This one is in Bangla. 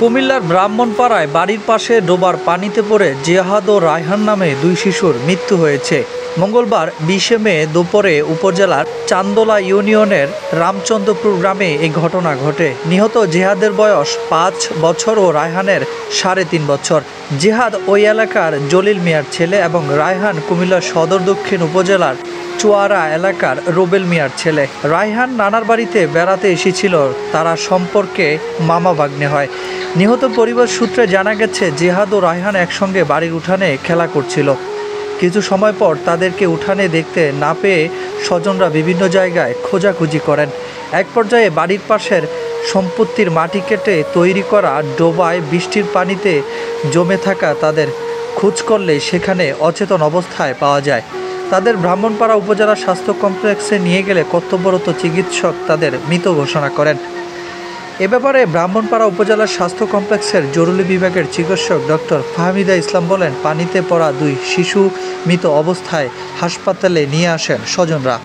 কুমিল্লার ব্রাহ্মণপাড়ায় বাড়ির পাশে ডোবার পানিতে পড়ে জিহাদ ও রায়হান নামে দুই শিশুর মৃত্যু হয়েছে। মঙ্গলবার 20 মে দুপুরে উপজেলার চান্দোলা ইউনিয়নের রামচন্দ্রপুর গ্রামে এই ঘটনা ঘটে। নিহত জিহাদের বয়স 5 বছর ও রায়হানের 3.5 বছর। জিহাদ ওই এলাকার জলিল মিয়ার ছেলে এবং রায়হান কুমিল্লা সদর দক্ষিণ উপজেলার চুয়ারা এলাকার রুবেল মিয়ার ছেলে। রায়হান নানার বাড়িতে বেড়াতে এসেছিল, তারা সম্পর্কে মামা ভাগ্নে হয়। নিহত পরিবার সূত্রে জানা গেছে, জিহাদ ও রায়হান একসঙ্গে বাড়ির উঠানে খেলা করছিল। কিছু সময় পর তাদেরকে উঠানে দেখতে না পেয়ে স্বজনরা বিভিন্ন জায়গায় খোঁজাখুঁজি করেন। এক পর্যায়ে বাড়ির পাশের সম্পত্তির মাটি কেটে তৈরি করা ডোবায় বৃষ্টির পানিতে জমে থাকা তাদের খোঁজ করলে সেখানে অচেতন অবস্থায় পাওয়া যায়। তাদের ব্রাহ্মণপাড়া উপজেলা স্বাস্থ্য কমপ্লেক্সে নিয়ে গেলে কর্তব্যরত চিকিৎসক তাদের মৃত ঘোষণা করেন। এ ব্যাপারে ব্রাহ্মণপাড়া উপজেলার স্বাস্থ্য কমপ্লেক্সের জরুরি বিভাগের চিকিৎসক ডক্টর ফাহমিদা ইসলাম বলেন, পানিতে পড়া দুই শিশু মৃত অবস্থায় হাসপাতালে নিয়ে আসেন স্বজনরা।